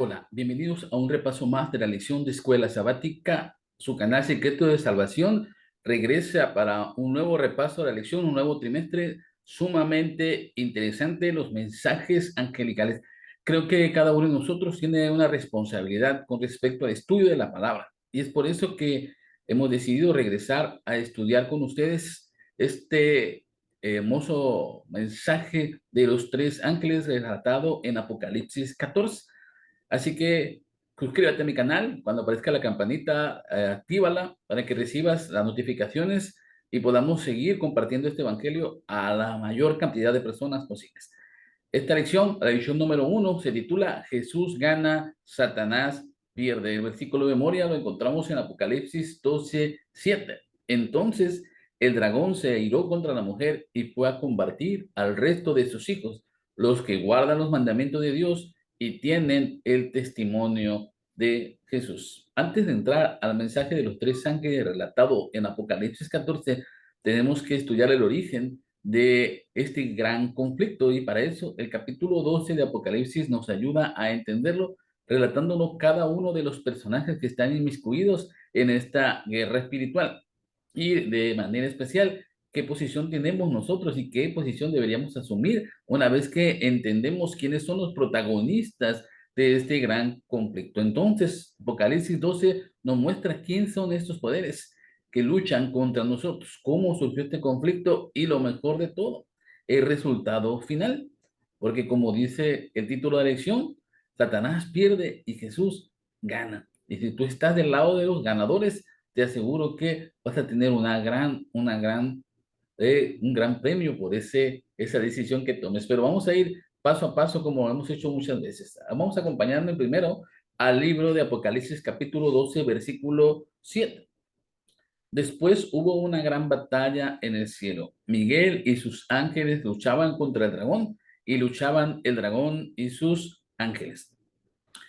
Hola, bienvenidos a un repaso más de la lección de Escuela Sabática. Su canal Secreto de Salvación regresa para un nuevo repaso de la lección, un nuevo trimestre sumamente interesante, los mensajes angelicales. Creo que cada uno de nosotros tiene una responsabilidad con respecto al estudio de la palabra y es por eso que hemos decidido regresar a estudiar con ustedes este hermoso mensaje de los tres ángeles relatado en Apocalipsis 14. Así que suscríbete a mi canal, cuando aparezca la campanita, actívala para que recibas las notificaciones y podamos seguir compartiendo este evangelio a la mayor cantidad de personas posibles. Esta lección, la lección número 1, se titula Jesús gana, Satanás pierde. El versículo de memoria lo encontramos en Apocalipsis 12:7. Entonces el dragón se airó contra la mujer y fue a combatir al resto de sus hijos, los que guardan los mandamientos de Dios y tienen el testimonio de Jesús. Antes de entrar al mensaje de los tres ángeles relatado en Apocalipsis 14, tenemos que estudiar el origen de este gran conflicto y para eso el capítulo 12 de Apocalipsis nos ayuda a entenderlo, relatándonos cada uno de los personajes que están inmiscuidos en esta guerra espiritual y de manera especial qué posición tenemos nosotros y qué posición deberíamos asumir una vez que entendemos quiénes son los protagonistas de este gran conflicto. Entonces, Apocalipsis 12 nos muestra quién son estos poderes que luchan contra nosotros, cómo surgió este conflicto y lo mejor de todo, el resultado final. Porque como dice el título de la lección, Satanás pierde y Jesús gana. Y si tú estás del lado de los ganadores, te aseguro que vas a tener un gran premio por esa decisión que tomes. Pero vamos a ir paso a paso como lo hemos hecho muchas veces. Vamos a acompañarme primero al libro de Apocalipsis capítulo 12, versículo 7. Después hubo una gran batalla en el cielo. Miguel y sus ángeles luchaban contra el dragón y luchaban el dragón y sus ángeles.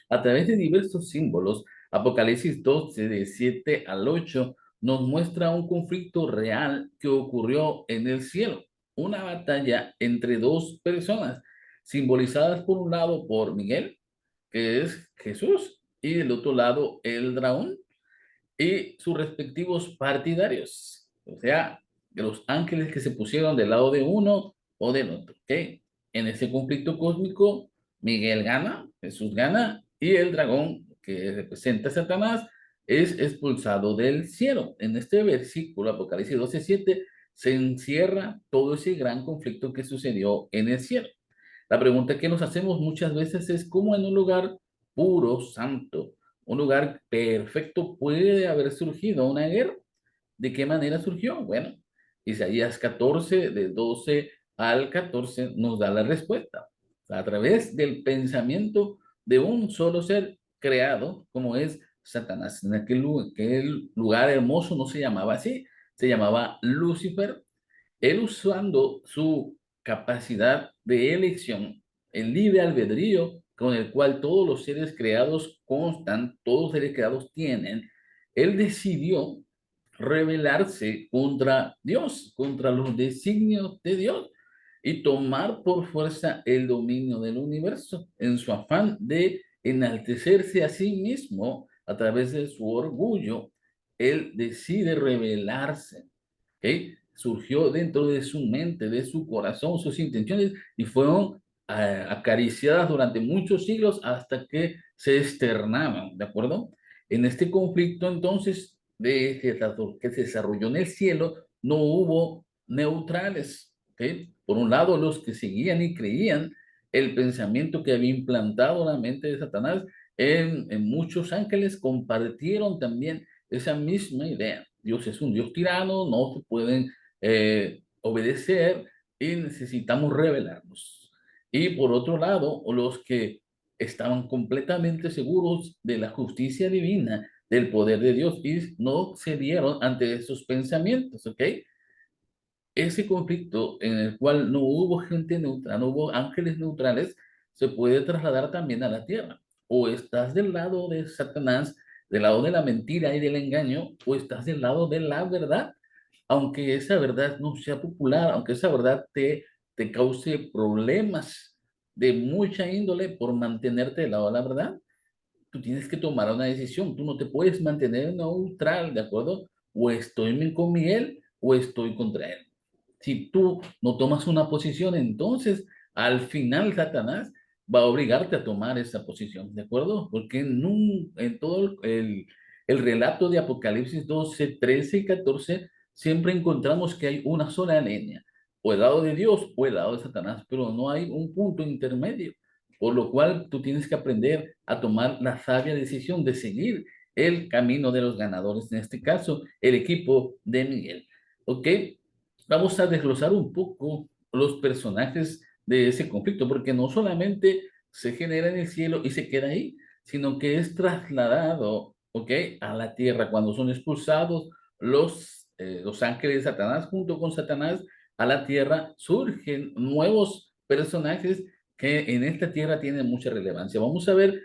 A través de diversos símbolos, Apocalipsis 12, de 7 al 8, nos muestra un conflicto real que ocurrió en el cielo. Una batalla entre dos personas, simbolizadas por un lado por Miguel, que es Jesús, y del otro lado el dragón y sus respectivos partidarios. O sea, de los ángeles que se pusieron del lado de uno o del otro. ¿Ok? En ese conflicto cósmico, Miguel gana, Jesús gana, y el dragón, que representa a Satanás, es expulsado del cielo. En este versículo, Apocalipsis 12:7, se encierra todo ese gran conflicto que sucedió en el cielo. La pregunta que nos hacemos muchas veces es cómo en un lugar puro, santo, un lugar perfecto, puede haber surgido una guerra. ¿De qué manera surgió? Bueno, Isaías 14, del 12 al 14, nos da la respuesta. A través del pensamiento de un solo ser creado, como es Satanás. En aquel lugar hermoso no se llamaba así, se llamaba Lucifer. Él usando su capacidad de elección, el libre albedrío con el cual todos los seres creados constan, todos los seres creados tienen, él decidió rebelarse contra Dios, contra los designios de Dios y tomar por fuerza el dominio del universo en su afán de enaltecerse a sí mismo a través de su orgullo. Él decide rebelarse. ¿Ok? Surgió dentro de su mente, de su corazón, sus intenciones y fueron acariciadas durante muchos siglos hasta que se externaban, ¿de acuerdo? En este conflicto entonces que se desarrolló en el cielo, no hubo neutrales, ¿ok? Por un lado, los que seguían y creían el pensamiento que había implantado la mente de Satanás en muchos ángeles compartieron también esa misma idea. Dios es un Dios tirano, no se pueden obedecer y necesitamos rebelarnos. Y por otro lado, los que estaban completamente seguros de la justicia divina, del poder de Dios y no cedieron ante esos pensamientos, ¿ok? Ese conflicto en el cual no hubo gente neutral, no hubo ángeles neutrales, se puede trasladar también a la tierra. O estás del lado de Satanás, del lado de la mentira y del engaño, o estás del lado de la verdad, aunque esa verdad no sea popular, aunque esa verdad te cause problemas de mucha índole por mantenerte del lado de la verdad. tú tienes que tomar una decisión. Tú no te puedes mantener neutral, ¿de acuerdo? O estoy con Miguel o estoy contra él. Si tú no tomas una posición, entonces al final Satanás va a obligarte a tomar esa posición, ¿de acuerdo? Porque en todo el relato de Apocalipsis 12, 13 y 14 siempre encontramos que hay una sola línea, o el lado de Dios o el lado de Satanás, pero no hay un punto intermedio, por lo cual tú tienes que aprender a tomar la sabia decisión de seguir el camino de los ganadores, en este caso, el equipo de Miguel. ¿Ok? Vamos a desglosar un poco los personajes de ese conflicto, porque no solamente se genera en el cielo y se queda ahí, sino que es trasladado, ¿ok?, a la tierra. Cuando son expulsados los ángeles de Satanás junto con Satanás a la tierra, surgen nuevos personajes que en esta tierra tienen mucha relevancia. Vamos a ver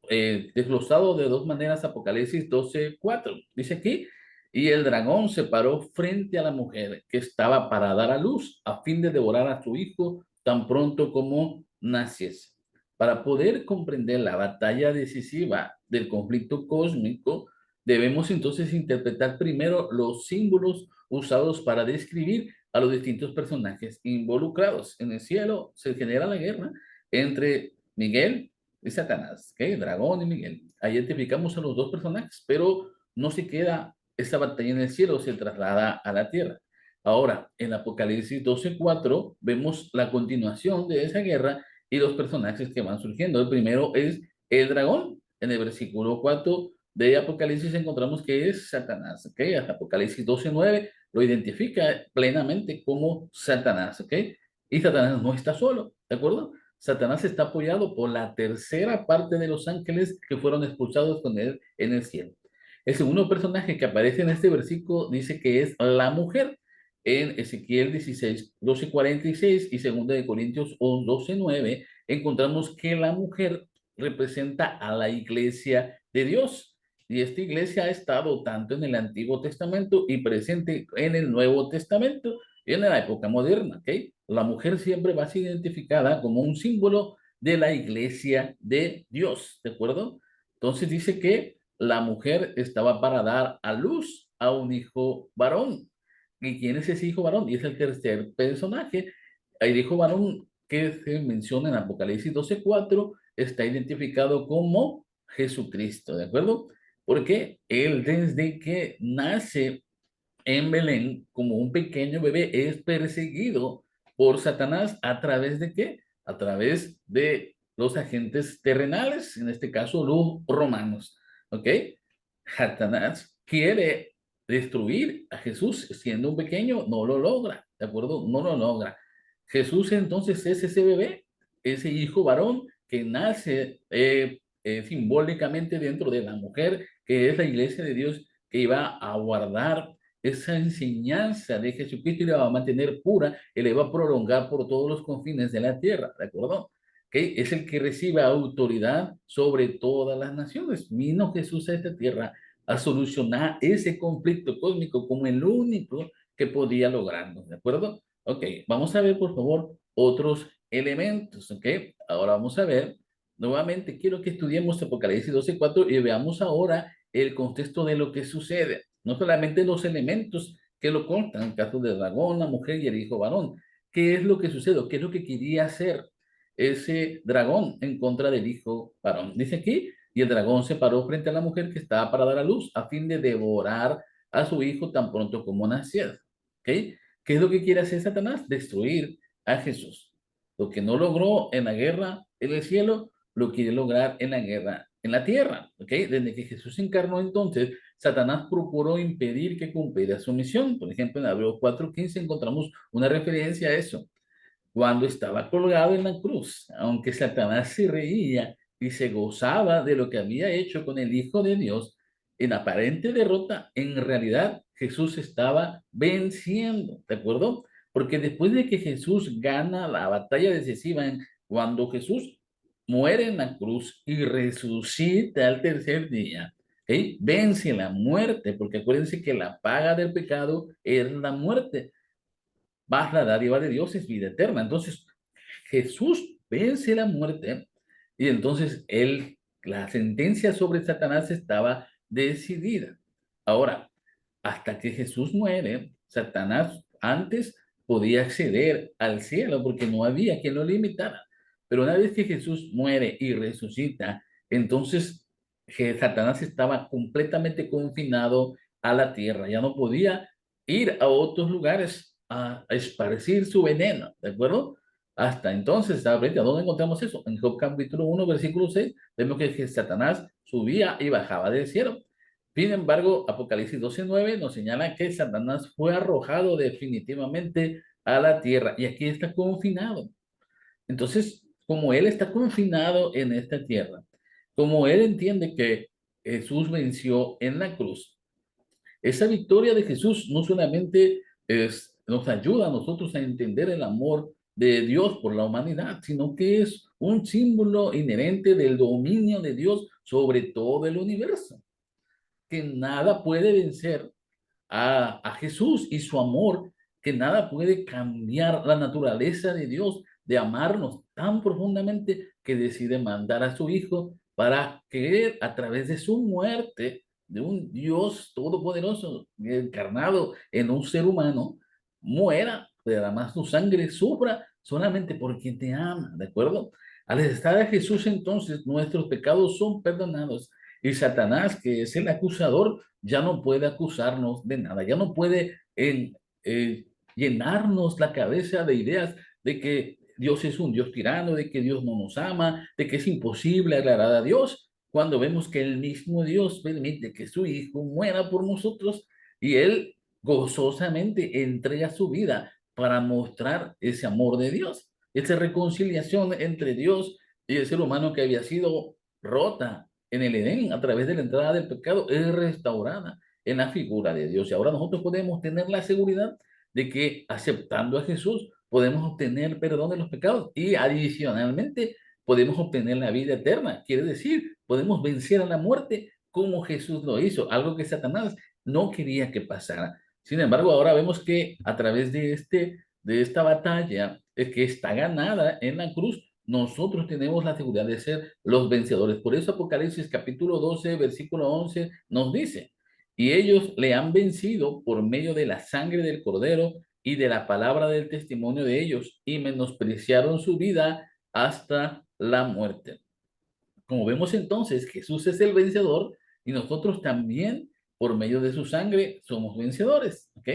desglosado de dos maneras Apocalipsis 12:4. Dice aquí, y el dragón se paró frente a la mujer que estaba para dar a luz a fin de devorar a su hijo tan pronto como naciese. Para poder comprender la batalla decisiva del conflicto cósmico, debemos entonces interpretar primero los símbolos usados para describir a los distintos personajes involucrados. En el cielo se genera la guerra entre Miguel y Satanás, ¿ok? Dragón y Miguel. Ahí identificamos a los dos personajes, pero no se queda esa batalla en el cielo, se traslada a la tierra. Ahora, en Apocalipsis 12:4 vemos la continuación de esa guerra y los personajes que van surgiendo. El primero es el dragón. En el versículo 4 de Apocalipsis encontramos que es Satanás, ¿ok? Hasta Apocalipsis 12:9 lo identifica plenamente como Satanás, ¿ok? Y Satanás no está solo, ¿de acuerdo? Satanás está apoyado por la tercera parte de los ángeles que fueron expulsados con él en el cielo. El segundo personaje que aparece en este versículo dice que es la mujer. En Ezequiel 16, 12, 46 y 2 de Corintios 12, 9, encontramos que la mujer representa a la iglesia de Dios. Y esta iglesia ha estado tanto en el Antiguo Testamento y presente en el Nuevo Testamento y en la época moderna, ¿ok? La mujer siempre va a ser identificada como un símbolo de la iglesia de Dios, ¿de acuerdo? Entonces dice que la mujer estaba para dar a luz a un hijo varón. ¿Y quién es ese hijo varón? Y es el tercer personaje. El hijo varón que se menciona en Apocalipsis 12:4 está identificado como Jesucristo, ¿de acuerdo? Porque él desde que nace en Belén como un pequeño bebé es perseguido por Satanás a través de qué? A través de los agentes terrenales, en este caso los romanos, ¿ok? Satanás quiere destruir a Jesús siendo un pequeño, no lo logra, ¿de acuerdo? No lo logra. Jesús entonces es ese bebé, ese hijo varón que nace simbólicamente dentro de la mujer, que es la iglesia de Dios, que iba a guardar esa enseñanza de Jesucristo y la va a mantener pura y la va a prolongar por todos los confines de la tierra, ¿de acuerdo? ¿Okay? Es el que recibe autoridad sobre todas las naciones. Vino Jesús a esta tierra a solucionar ese conflicto cósmico como el único que podía lograrlo, ¿de acuerdo? Ok, vamos a ver por favor otros elementos, ¿ok? Ahora vamos a ver, nuevamente quiero que estudiemos Apocalipsis 12:4 y veamos ahora el contexto de lo que sucede, no solamente los elementos que lo contan, el caso del dragón, la mujer y el hijo varón. ¿Qué es lo que sucedió? ¿Qué es lo que quería hacer ese dragón en contra del hijo varón? Dice aquí, y el dragón se paró frente a la mujer que estaba para dar a luz a fin de devorar a su hijo tan pronto como naciera. ¿Ok? ¿Qué es lo que quiere hacer Satanás? Destruir a Jesús. Lo que no logró en la guerra en el cielo, lo quiere lograr en la guerra en la tierra. ¿Ok? Desde que Jesús se encarnó entonces, Satanás procuró impedir que cumpliera su misión. Por ejemplo, en Hebreos 4:15 encontramos una referencia a eso. Cuando estaba colgado en la cruz, aunque Satanás se reía y se gozaba de lo que había hecho con el Hijo de Dios, en aparente derrota, en realidad Jesús estaba venciendo, ¿de acuerdo? Porque después de que Jesús gana la batalla decisiva, cuando Jesús muere en la cruz y resucita al tercer día, ¿ok? Vence la muerte, porque acuérdense que la paga del pecado es la muerte, más la dádiva de Dios es vida eterna. Entonces, Jesús vence la muerte y entonces Él La sentencia sobre Satanás estaba decidida. Ahora, hasta que Jesús muere, Satanás antes podía acceder al cielo porque no había quien lo limitara. Pero una vez que Jesús muere y resucita, entonces Satanás estaba completamente confinado a la tierra. Ya no podía ir a otros lugares a esparcir su veneno, ¿de acuerdo? Hasta entonces estaba frente. ¿A dónde encontramos eso? En Job capítulo 1, versículo 6, vemos que Satanás subía y bajaba del cielo. Sin embargo, Apocalipsis 12:9 nos señala que Satanás fue arrojado definitivamente a la tierra y aquí está confinado. Entonces, como él está confinado en esta tierra, como él entiende que Jesús venció en la cruz, esa victoria de Jesús no solamente nos ayuda a nosotros a entender el amor de Dios por la humanidad, sino que es un símbolo inherente del dominio de Dios sobre todo el universo, que nada puede vencer a Jesús y su amor, que nada puede cambiar la naturaleza de Dios de amarnos tan profundamente que decide mandar a su Hijo para que a través de su muerte, de un Dios todopoderoso encarnado en un ser humano, muera, derramar su sangre, sufra solamente porque te ama, ¿de acuerdo? Al estar a Jesús entonces nuestros pecados son perdonados y Satanás, que es el acusador, ya no puede acusarnos de nada, ya no puede eh, llenarnos la cabeza de ideas de que Dios es un Dios tirano, de que Dios no nos ama, de que es imposible agradar a Dios, cuando vemos que el mismo Dios permite que su Hijo muera por nosotros y Él gozosamente entrega su vida para mostrar ese amor de Dios, esa reconciliación entre Dios y el ser humano que había sido rota en el Edén a través de la entrada del pecado es restaurada en la figura de Dios. Y ahora nosotros podemos tener la seguridad de que aceptando a Jesús podemos obtener perdón de los pecados y adicionalmente podemos obtener la vida eterna. Quiere decir, podemos vencer a la muerte como Jesús lo hizo, algo que Satanás no quería que pasara. Sin embargo, ahora vemos que a través de esta batalla que está ganada en la cruz, nosotros tenemos la seguridad de ser los vencedores. Por eso Apocalipsis capítulo 12, versículo 11 nos dice, y ellos le han vencido por medio de la sangre del cordero y de la palabra del testimonio de ellos, y menospreciaron su vida hasta la muerte. Como vemos entonces, Jesús es el vencedor y nosotros también, por medio de su sangre, somos vencedores. ¿Ok?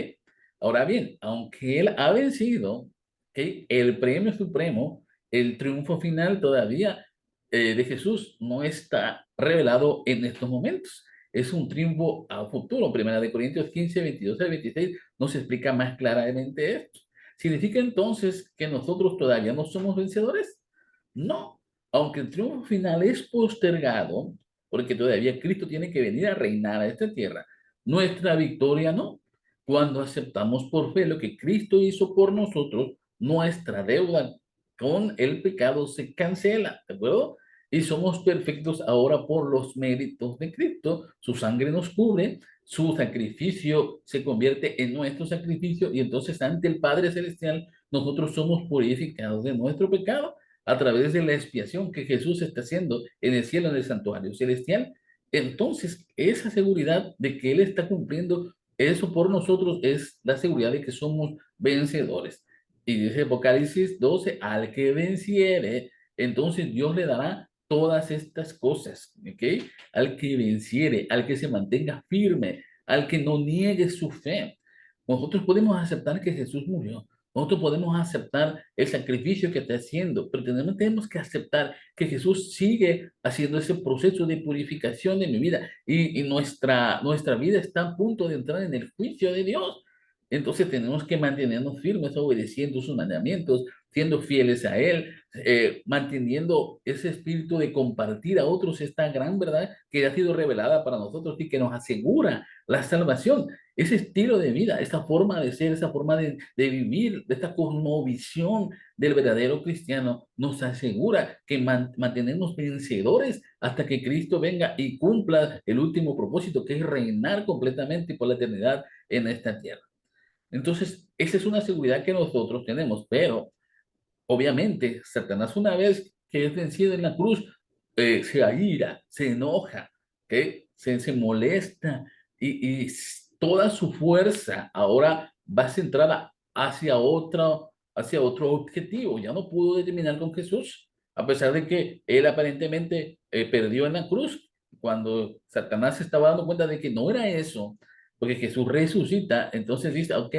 Ahora bien, aunque Él ha vencido, ¿ok? El premio supremo, el triunfo final todavía de Jesús no está revelado en estos momentos. Es un triunfo a futuro. Primera de Corintios 15, 22 al 26 nos explica más claramente esto. ¿Significa entonces que nosotros todavía no somos vencedores? No, aunque el triunfo final es postergado, porque todavía Cristo tiene que venir a reinar a esta tierra, nuestra victoria no. Cuando aceptamos por fe lo que Cristo hizo por nosotros, nuestra deuda con el pecado se cancela, ¿de acuerdo? Y somos perfectos ahora por los méritos de Cristo. Su sangre nos cubre, su sacrificio se convierte en nuestro sacrificio y entonces ante el Padre Celestial nosotros somos purificados de nuestro pecado a través de la expiación que Jesús está haciendo en el cielo, en el santuario celestial. Entonces, esa seguridad de que Él está cumpliendo eso por nosotros es la seguridad de que somos vencedores. Y dice Apocalipsis 12, al que venciere, entonces Dios le dará todas estas cosas, ¿ok? Al que venciere, al que se mantenga firme, al que no niegue su fe. Nosotros podemos aceptar que Jesús murió, nosotros podemos aceptar el sacrificio que está haciendo, pero tenemos que aceptar que Jesús sigue haciendo ese proceso de purificación de mi vida y nuestra vida está a punto de entrar en el juicio de Dios. Entonces tenemos que mantenernos firmes, obedeciendo sus mandamientos, siendo fieles a Él, manteniendo ese espíritu de compartir a otros esta gran verdad que ha sido revelada para nosotros y que nos asegura la salvación. Ese estilo de vida, esa forma de ser, esa forma de vivir, de esta cosmovisión del verdadero cristiano, nos asegura que mantenemos vencedores hasta que Cristo venga y cumpla el último propósito, que es reinar completamente por la eternidad en esta tierra. Entonces, esa es una seguridad que nosotros tenemos, pero obviamente Satanás una vez que es vencido en la cruz, se aira, se enoja, ¿ok? Se molesta y toda su fuerza ahora va centrada hacia otro objetivo. Ya no pudo terminar con Jesús, a pesar de que él aparentemente perdió en la cruz. Cuando Satanás se estaba dando cuenta de que no era eso, porque Jesús resucita, entonces dice, ok,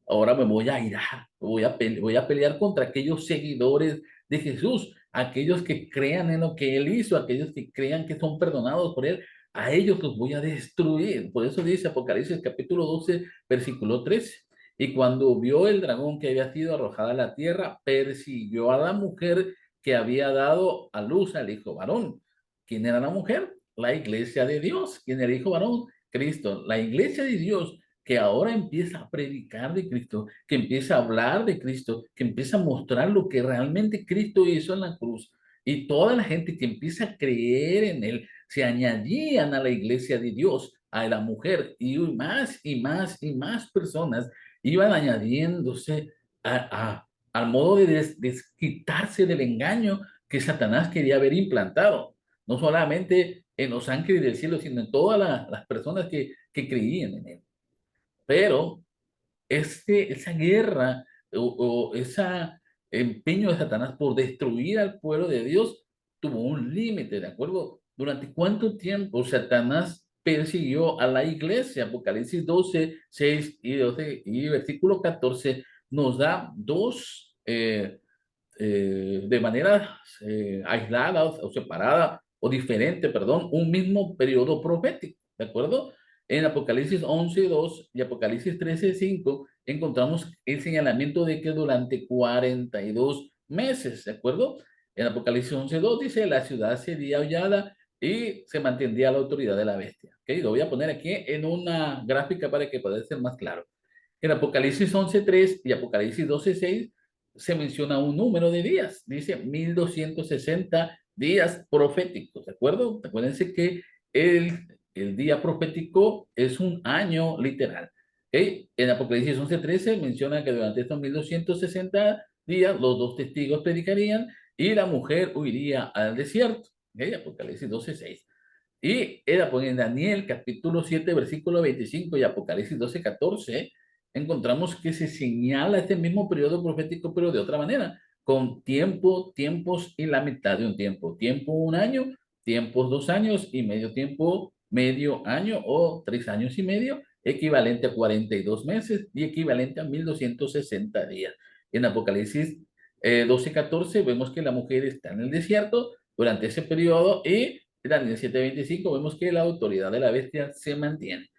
ahora me voy a irar, voy a pelear contra aquellos seguidores de Jesús, aquellos que crean en lo que Él hizo, aquellos que crean que son perdonados por Él, a ellos los voy a destruir. Por eso dice Apocalipsis capítulo 12, versículo 13. Y cuando vio el dragón que había sido arrojada a la tierra, persiguió a la mujer que había dado a luz al hijo varón. ¿Quién era la mujer? La iglesia de Dios. ¿Quién era el hijo varón? Cristo. La iglesia de Dios que ahora empieza a predicar de Cristo, que empieza a hablar de Cristo, que empieza a mostrar lo que realmente Cristo hizo en la cruz. Y toda la gente que empieza a creer en Él, se añadían a la iglesia de Dios, a la mujer, y más y más y más personas iban añadiéndose al modo de desquitarse del engaño que Satanás quería haber implantado, no solamente en los ángeles del cielo, sino en todas las personas que creían en Él. Pero esa guerra o ese empeño de Satanás por destruir al pueblo de Dios tuvo un límite, ¿de acuerdo? ¿Durante cuánto tiempo Satanás persiguió a la iglesia? Apocalipsis 12, 6 y 12 y versículo 14 nos da dos de manera aislada o separada o diferente, perdón, un mismo periodo profético, ¿de acuerdo? En Apocalipsis 11:2 y Apocalipsis 13:5 encontramos el señalamiento de que durante 42 meses, ¿de acuerdo? En Apocalipsis 11:2 dice, la ciudad sería hollada y se mantendría la autoridad de la bestia. ¿Ok? Lo voy a poner aquí en una gráfica para que pueda ser más claro. En Apocalipsis 11:3 y Apocalipsis 12:6 se menciona un número de días. Dice 1260 días proféticos, ¿de acuerdo? Acuérdense que el día profético es un año literal. ¿Ok? En Apocalipsis 11:13 menciona que durante estos 1260 días los dos testigos predicarían y la mujer huiría al desierto. ¿Ok? Apocalipsis 12:6. Y era pues en Daniel capítulo 7 versículo 25 y Apocalipsis 12:14 encontramos que se señala este mismo periodo profético, pero de otra manera, con tiempo, tiempos y la mitad de un tiempo. Tiempo un año, tiempos 2 años y medio tiempo, medio año o 3 años y medio, equivalente a 42 meses y equivalente a 1260 días. En Apocalipsis 12:14 vemos que la mujer está en el desierto durante ese periodo y Daniel 7:25 vemos que la autoridad de la bestia se mantiene.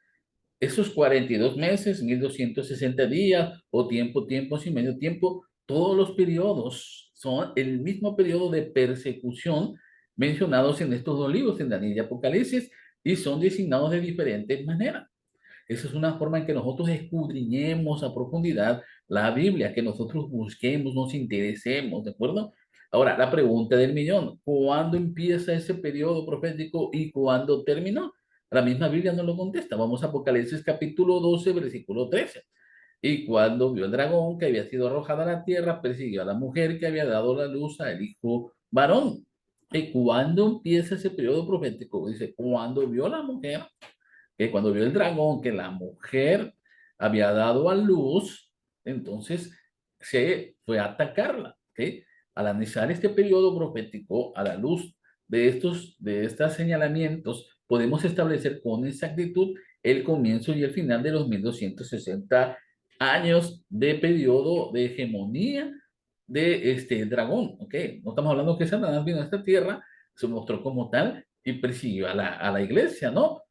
Esos 42 meses, 1260 días o tiempo, tiempos y medio tiempo, todos los periodos son el mismo periodo de persecución mencionados en estos dos libros, en Daniel y Apocalipsis, y son designados de diferentes maneras. Esa es una forma en que nosotros escudriñemos a profundidad la Biblia, que nosotros busquemos, nos interesemos, ¿de acuerdo? Ahora, la pregunta del millón, ¿cuándo empieza ese periodo profético y cuándo terminó? La misma Biblia no lo contesta. Vamos a Apocalipsis capítulo 12, versículo 13. Y cuando vio el dragón que había sido arrojado a la tierra, persiguió a la mujer que había dado la luz al hijo varón. ¿Y cuándo empieza ese periodo profético? Dice, cuando vio la mujer que cuando vio el dragón que la mujer había dado a luz, entonces se fue a atacarla. ¿Ok? Al analizar este periodo profético, a la luz de estos señalamientos, podemos establecer con exactitud el comienzo y el final de los 1260 años de periodo de hegemonía de este dragón. ¿Ok? No estamos hablando que Satanás vino a esta tierra, se mostró como tal y persiguió a la iglesia, ¿no?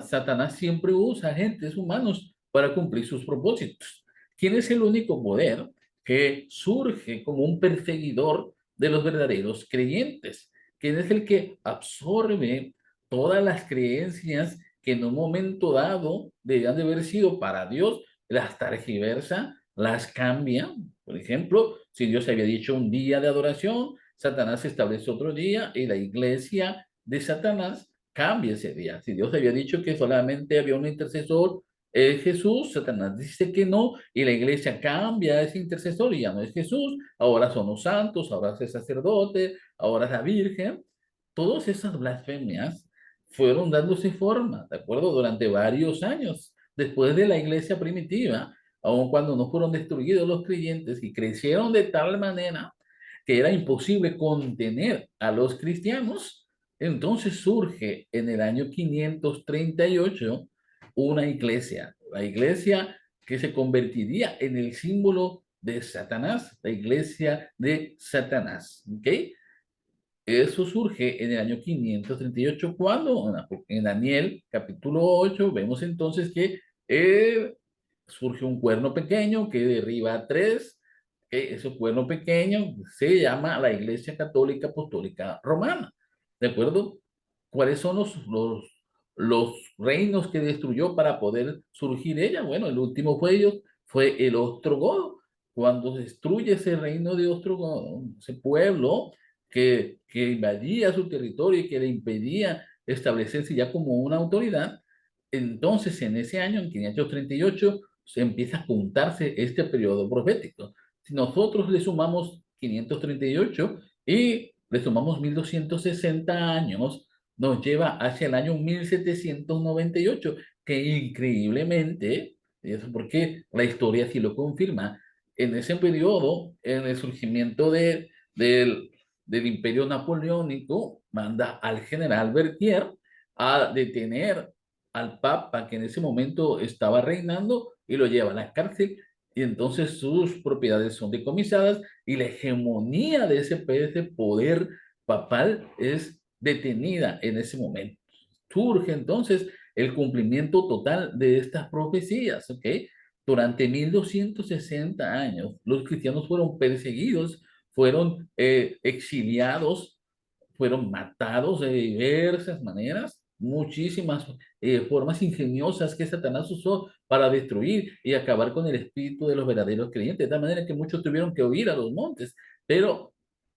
Satanás siempre usa agentes humanos para cumplir sus propósitos. ¿Quién es el único poder que surge como un perseguidor de los verdaderos creyentes? ¿Quién es el que absorbe todas las creencias que en un momento dado debían de haber sido para Dios, las targiversa, las cambia? Por ejemplo, si Dios había dicho un día de adoración, Satanás establece otro día y la iglesia de Satanás cambia ese día. Si Dios había dicho que solamente había un intercesor, Jesús, Satanás dice que no, y la iglesia cambia a ese intercesor y ya no es Jesús, ahora son los santos, ahora es el sacerdote, ahora es la Virgen. todas esas blasfemias fueron dándose forma, ¿de acuerdo? Durante varios años, después de la iglesia primitiva, aun cuando no fueron destruidos los creyentes y crecieron de tal manera que era imposible contener a los cristianos, entonces surge en el año 538 una iglesia, la iglesia que se convertiría en el símbolo de Satanás, la iglesia de Satanás, ¿ok? Eso surge en el año 538 cuando en Daniel capítulo 8 vemos entonces que surge un cuerno pequeño que derriba a tres, que ese cuerno pequeño se llama la Iglesia Católica Apostólica Romana, ¿de acuerdo? ¿Cuáles son los reinos que destruyó para poder surgir ella? Bueno, el último fue ellos, fue el ostrogodo. Cuando destruye ese reino de Ostrogodo, ese pueblo que invadía su territorio y que le impedía establecerse ya como una autoridad, entonces en ese año, en 538, se empieza a juntarse este periodo profético. Si nosotros le sumamos 538 y le sumamos 1260 años, nos lleva hacia el año 1798, que increíblemente, y eso porque la historia sí lo confirma, en ese periodo, en el surgimiento del, del imperio napoleónico, manda al general Berthier a detener al papa que en ese momento estaba reinando y lo lleva a la cárcel y entonces sus propiedades son decomisadas y la hegemonía de ese poder papal es detenida en ese momento. Surge entonces el cumplimiento total de estas profecías, ¿ok? Durante 1260 años, los cristianos fueron perseguidos, fueron exiliados, fueron matados de diversas maneras, muchísimas formas ingeniosas que Satanás usó para destruir y acabar con el espíritu de los verdaderos creyentes, de tal manera que muchos tuvieron que huir a los montes, pero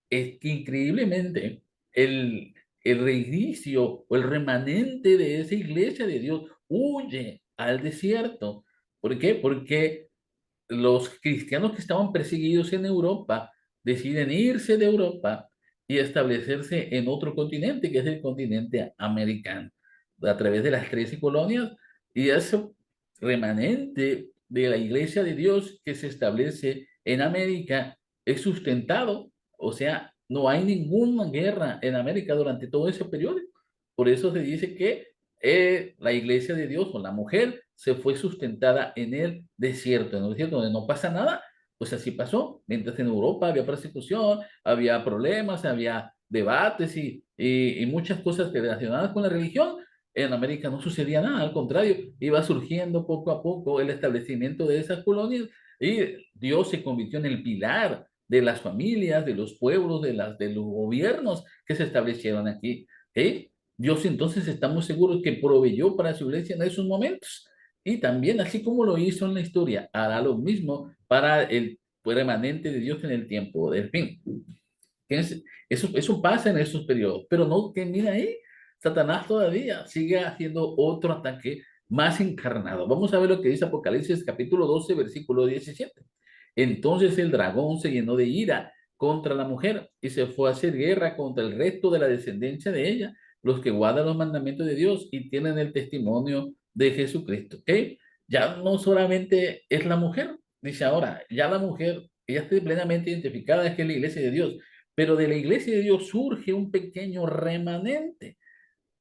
es que increíblemente el, el reinicio o el remanente de esa iglesia de Dios huye al desierto. ¿Por qué? Porque los cristianos que estaban perseguidos en Europa deciden irse de Europa y establecerse en otro continente, que es el continente americano, a través de las 13 colonias, y ese remanente de la iglesia de Dios que se establece en América es sustentado, o sea, no hay ninguna guerra en América durante todo ese periodo. Por eso se dice que la iglesia de Dios o la mujer se fue sustentada en el desierto donde no pasa nada, pues así pasó. Mientras en Europa había persecución, había problemas, había debates y muchas cosas relacionadas con la religión, en América no sucedía nada, al contrario, iba surgiendo poco a poco el establecimiento de esas colonias y Dios se convirtió en el pilar de las familias, de los pueblos, de los gobiernos que se establecieron aquí. ¿Ok? Dios entonces estamos seguros que proveyó para su iglesia en esos momentos. Y también, así como lo hizo en la historia, hará lo mismo para el remanente de Dios en el tiempo del fin. Eso pasa en esos periodos, pero no termina ahí. Satanás todavía sigue haciendo otro ataque más encarnado. Vamos a ver lo que dice Apocalipsis capítulo 12, versículo 17. Entonces el dragón se llenó de ira contra la mujer y se fue a hacer guerra contra el resto de la descendencia de ella, los que guardan los mandamientos de Dios y tienen el testimonio de Jesucristo. ¿Ok? Ya no solamente es la mujer, dice ahora, ya la mujer, ella está plenamente identificada, es que es la iglesia de Dios, pero de la iglesia de Dios surge un pequeño remanente.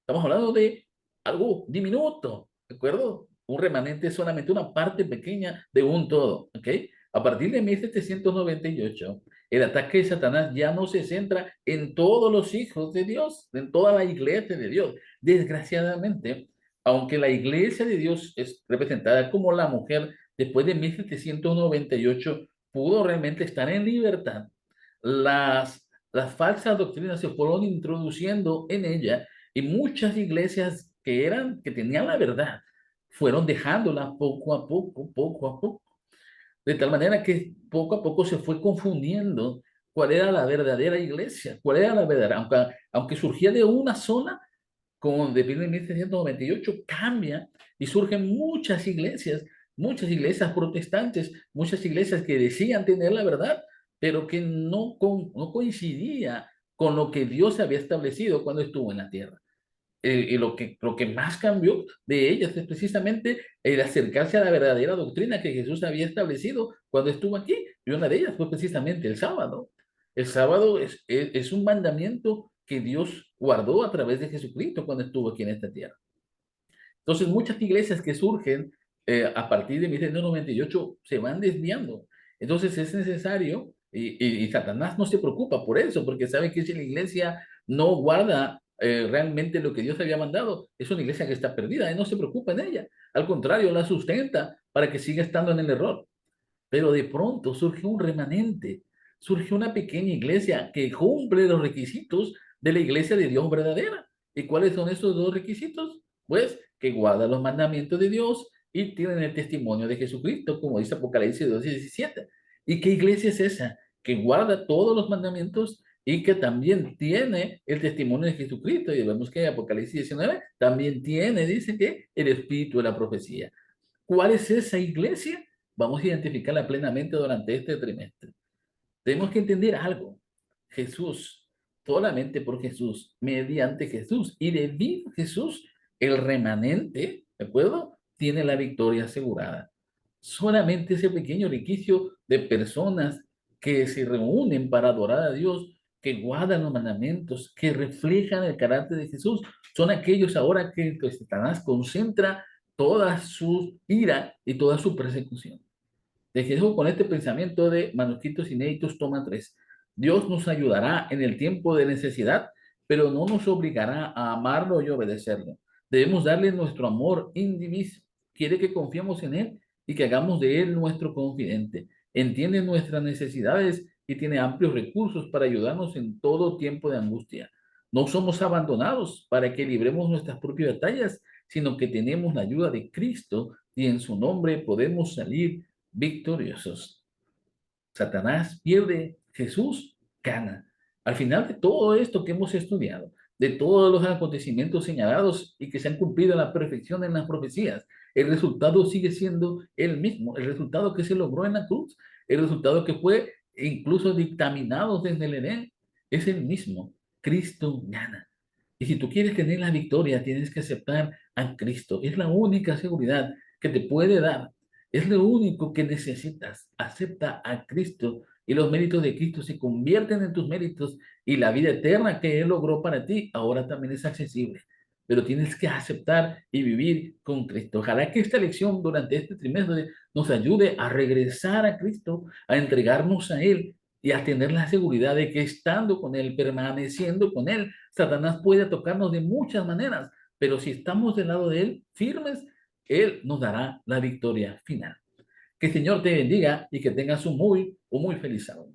Estamos hablando de algo diminuto, ¿de acuerdo? Un remanente es solamente una parte pequeña de un todo, ¿ok? A partir de 1798, el ataque de Satanás ya no se centra en todos los hijos de Dios, en toda la iglesia de Dios. Desgraciadamente, aunque la iglesia de Dios es representada como la mujer, después de 1798 pudo realmente estar en libertad. Las falsas doctrinas se fueron introduciendo en ella y muchas iglesias que tenían la verdad, fueron dejándola poco a poco, poco a poco. De tal manera que poco a poco se fue confundiendo cuál era la verdadera iglesia, cuál era la verdadera, aunque surgía de una sola, como de 1798, cambia y surgen muchas iglesias protestantes, muchas iglesias que decían tener la verdad, pero que no coincidía con lo que Dios había establecido cuando estuvo en la tierra. Y lo que más cambió de ellas es precisamente el acercarse a la verdadera doctrina que Jesús había establecido cuando estuvo aquí. Y una de ellas fue precisamente el sábado. El sábado es un mandamiento que Dios guardó a través de Jesucristo cuando estuvo aquí en esta tierra. Entonces, muchas iglesias que surgen a partir de 1998 se van desviando. Entonces, es necesario, y Satanás no se preocupa por eso, porque sabe que si la iglesia no guarda realmente lo que Dios había mandado, es una iglesia que está perdida, y no se preocupa en ella. Al contrario, la sustenta para que siga estando en el error. Pero de pronto surge un remanente, surge una pequeña iglesia que cumple los requisitos de la iglesia de Dios verdadera. ¿Y cuáles son esos dos requisitos? Pues que guarda los mandamientos de Dios y tienen el testimonio de Jesucristo, como dice Apocalipsis 2:17. ¿Y qué iglesia es esa? Que guarda todos los mandamientos y que también tiene el testimonio de Jesucristo. Y vemos que Apocalipsis 19 también tiene, dice que el espíritu de la profecía. ¿Cuál es esa iglesia? Vamos a identificarla plenamente durante este trimestre. Tenemos que entender algo. Jesús, solamente por Jesús, mediante Jesús y debido a Jesús, el remanente, ¿de acuerdo? Tiene la victoria asegurada. Solamente ese pequeño requisito de personas que se reúnen para adorar a Dios, que guardan los mandamientos, que reflejan el carácter de Jesús, son aquellos ahora que Satanás concentra toda su ira y toda su persecución. Te dejo con este pensamiento de Manuscritos Inéditos, toma 3. Dios nos ayudará en el tiempo de necesidad, pero no nos obligará a amarlo y obedecerlo. Debemos darle nuestro amor indiviso. Quiere que confiemos en Él y que hagamos de Él nuestro confidente. Entiende nuestras necesidades y tiene amplios recursos para ayudarnos en todo tiempo de angustia. No somos abandonados para que libremos nuestras propias batallas, sino que tenemos la ayuda de Cristo y en su nombre podemos salir victoriosos. Satanás pierde, Jesús gana. Al final de todo esto que hemos estudiado, de todos los acontecimientos señalados y que se han cumplido a la perfección en las profecías, el resultado sigue siendo el mismo, el resultado que se logró en la cruz, el resultado que fue incluso dictaminado desde el Edén, es el mismo. Cristo gana. Y si tú quieres tener la victoria, tienes que aceptar a Cristo. Es la única seguridad que te puede dar, es lo único que necesitas. Acepta a Cristo y los méritos de Cristo se convierten en tus méritos y la vida eterna que Él logró para ti ahora también es accesible. Pero tienes que aceptar y vivir con Cristo. Ojalá que esta lección durante este trimestre nos ayude a regresar a Cristo, a entregarnos a Él y a tener la seguridad de que estando con Él, permaneciendo con Él, Satanás puede tocarnos de muchas maneras, pero si estamos del lado de Él, firmes, Él nos dará la victoria final. Que el Señor te bendiga y que tengas un muy feliz sábado.